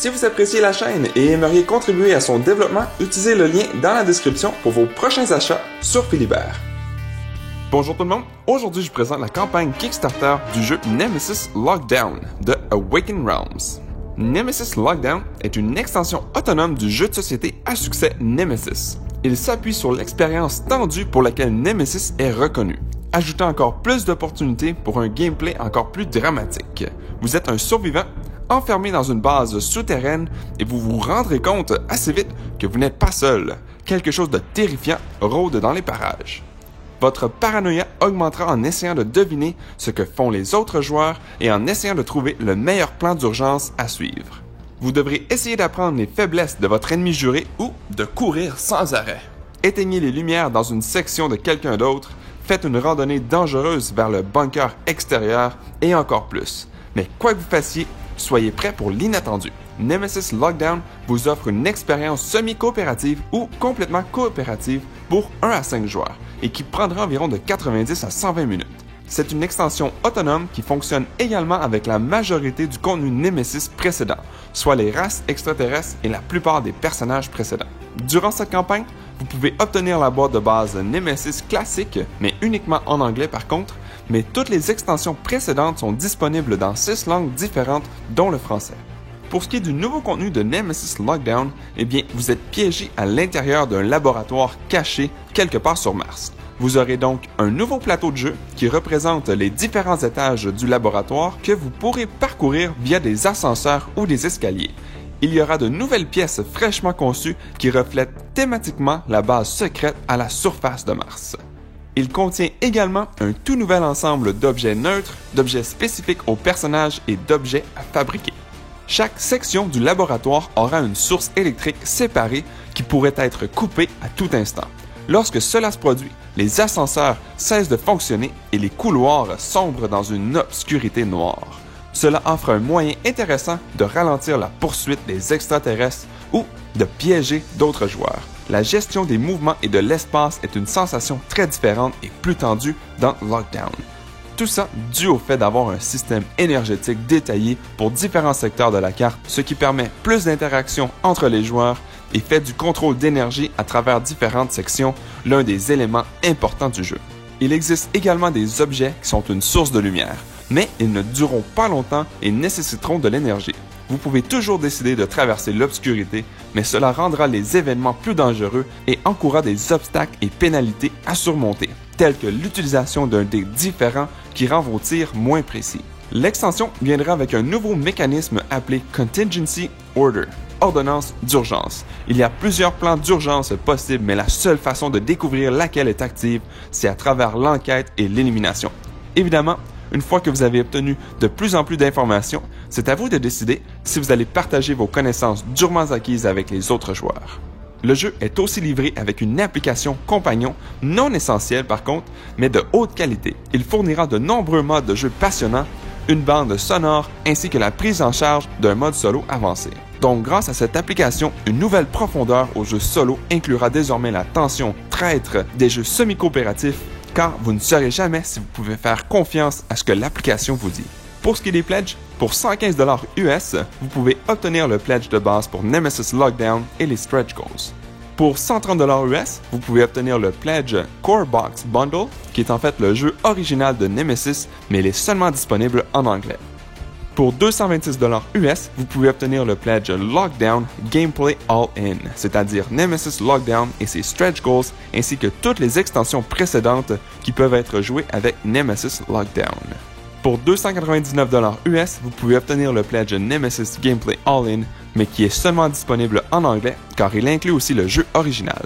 Si vous appréciez la chaîne et aimeriez contribuer à son développement, utilisez le lien dans la description pour vos prochains achats sur Philibert. Bonjour tout le monde, aujourd'hui je vous présente la campagne Kickstarter du jeu Nemesis Lockdown de Awakened Realms. Nemesis Lockdown est une extension autonome du jeu de société à succès Nemesis. Il s'appuie sur l'expérience tendue pour laquelle Nemesis est reconnu, ajoutant encore plus d'opportunités pour un gameplay encore plus dramatique. Vous êtes un survivant enfermé dans une base souterraine et vous vous rendrez compte assez vite que vous n'êtes pas seul. Quelque chose de terrifiant rôde dans les parages. Votre paranoïa augmentera en essayant de deviner ce que font les autres joueurs et en essayant de trouver le meilleur plan d'urgence à suivre. Vous devrez essayer d'apprendre les faiblesses de votre ennemi juré ou de courir sans arrêt. Éteignez les lumières dans une section de quelqu'un d'autre, faites une randonnée dangereuse vers le bunker extérieur et encore plus. Mais quoi que vous fassiez, soyez prêts pour l'inattendu. Nemesis Lockdown vous offre une expérience semi-coopérative ou complètement coopérative pour 1 à 5 joueurs et qui prendra environ de 90 à 120 minutes. C'est une extension autonome qui fonctionne également avec la majorité du contenu Nemesis précédent, soit les races extraterrestres et la plupart des personnages précédents. Durant cette campagne, vous pouvez obtenir la boîte de base Nemesis classique, mais uniquement en anglais par contre, mais toutes les extensions précédentes sont disponibles dans 6 langues différentes, dont le français. Pour ce qui est du nouveau contenu de Nemesis Lockdown, eh bien, vous êtes piégé à l'intérieur d'un laboratoire caché quelque part sur Mars. Vous aurez donc un nouveau plateau de jeu qui représente les différents étages du laboratoire que vous pourrez parcourir via des ascenseurs ou des escaliers. Il y aura de nouvelles pièces fraîchement conçues qui reflètent thématiquement la base secrète à la surface de Mars. Il contient également un tout nouvel ensemble d'objets neutres, d'objets spécifiques aux personnages et d'objets à fabriquer. Chaque section du laboratoire aura une source électrique séparée qui pourrait être coupée à tout instant. Lorsque cela se produit, les ascenseurs cessent de fonctionner et les couloirs sombrent dans une obscurité noire. Cela offre un moyen intéressant de ralentir la poursuite des extraterrestres ou de piéger d'autres joueurs. La gestion des mouvements et de l'espace est une sensation très différente et plus tendue dans Lockdown. Tout ça dû au fait d'avoir un système énergétique détaillé pour différents secteurs de la carte, ce qui permet plus d'interaction entre les joueurs et fait du contrôle d'énergie à travers différentes sections l'un des éléments importants du jeu. Il existe également des objets qui sont une source de lumière, mais ils ne dureront pas longtemps et nécessiteront de l'énergie. Vous pouvez toujours décider de traverser l'obscurité, mais cela rendra les événements plus dangereux et encourra des obstacles et pénalités à surmonter, tels que l'utilisation d'un dé différent qui rend vos tirs moins précis. L'extension viendra avec un nouveau mécanisme appelé Contingency Order, ordonnance d'urgence. Il y a plusieurs plans d'urgence possibles, mais la seule façon de découvrir laquelle est active, c'est à travers l'enquête et l'élimination. Évidemment, une fois que vous avez obtenu de plus en plus d'informations, c'est à vous de décider si vous allez partager vos connaissances durement acquises avec les autres joueurs. Le jeu est aussi livré avec une application compagnon, non essentielle par contre, mais de haute qualité. Il fournira de nombreux modes de jeu passionnants, une bande sonore ainsi que la prise en charge d'un mode solo avancé. Donc grâce à cette application, une nouvelle profondeur au jeu solo inclura désormais la tension traître des jeux semi-coopératifs, car vous ne saurez jamais si vous pouvez faire confiance à ce que l'application vous dit. Pour ce qui est des pledges, pour 115$ US, vous pouvez obtenir le pledge de base pour Nemesis Lockdown et les stretch goals. Pour 130$ US, vous pouvez obtenir le pledge Core Box Bundle, qui est en fait le jeu original de Nemesis, mais il est seulement disponible en anglais. Pour 226$ US, vous pouvez obtenir le pledge Lockdown Gameplay All-In, c'est-à-dire Nemesis Lockdown et ses stretch goals, ainsi que toutes les extensions précédentes qui peuvent être jouées avec Nemesis Lockdown. Pour 299$ US, vous pouvez obtenir le pledge Nemesis Gameplay All-In, mais qui est seulement disponible en anglais, car il inclut aussi le jeu original.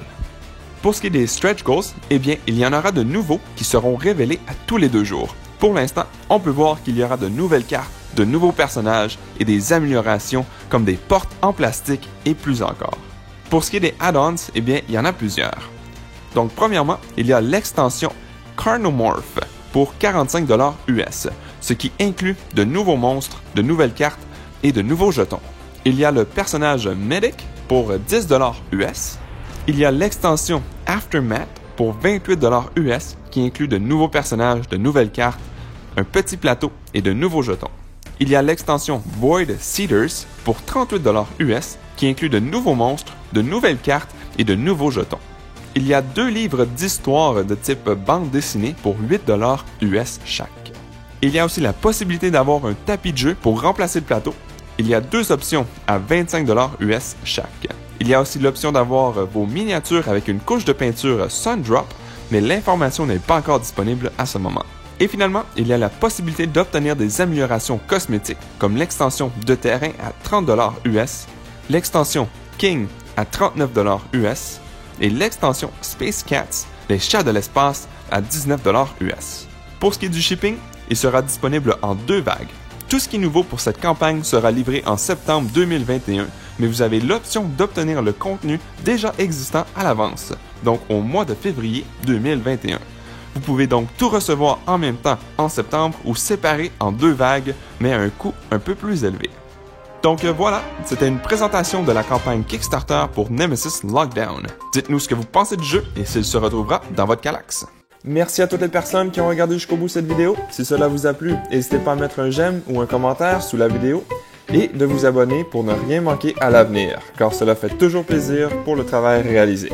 Pour ce qui est des stretch goals, eh bien, il y en aura de nouveaux qui seront révélés à tous les 2 jours. Pour l'instant, on peut voir qu'il y aura de nouvelles cartes, de nouveaux personnages et des améliorations comme des portes en plastique et plus encore. Pour ce qui est des add-ons, eh bien, il y en a plusieurs. Donc, premièrement, il y a l'extension Carnomorph pour 45$ US, ce qui inclut de nouveaux monstres, de nouvelles cartes et de nouveaux jetons. Il y a le personnage Medic pour 10$ US. Il y a l'extension Aftermath pour 28$ US qui inclut de nouveaux personnages, de nouvelles cartes, un petit plateau et de nouveaux jetons. Il y a l'extension Void Seeders pour 38$ US qui inclut de nouveaux monstres, de nouvelles cartes et de nouveaux jetons. Il y a 2 livres d'histoire de type bande dessinée pour 8$ US chaque. Il y a aussi la possibilité d'avoir un tapis de jeu pour remplacer le plateau. Il y a 2 options à 25$ US chaque. Il y a aussi l'option d'avoir vos miniatures avec une couche de peinture Sundrop, mais l'information n'est pas encore disponible à ce moment. Et finalement, il y a la possibilité d'obtenir des améliorations cosmétiques comme l'extension de terrain à 30$ US, l'extension King à 39$ US et l'extension Space Cats, les chats de l'espace, à 19$ US. Pour ce qui est du shipping, il sera disponible en 2 vagues. Tout ce qui est nouveau pour cette campagne sera livré en septembre 2021, mais vous avez l'option d'obtenir le contenu déjà existant à l'avance, donc au mois de février 2021. Vous pouvez donc tout recevoir en même temps en septembre ou séparé en 2 vagues, mais à un coût un peu plus élevé. Donc voilà, c'était une présentation de la campagne Kickstarter pour Nemesis Lockdown. Dites-nous ce que vous pensez du jeu et s'il se retrouvera dans votre Kallax. Merci à toutes les personnes qui ont regardé jusqu'au bout cette vidéo. Si cela vous a plu, n'hésitez pas à mettre un j'aime ou un commentaire sous la vidéo et de vous abonner pour ne rien manquer à l'avenir, car cela fait toujours plaisir pour le travail réalisé.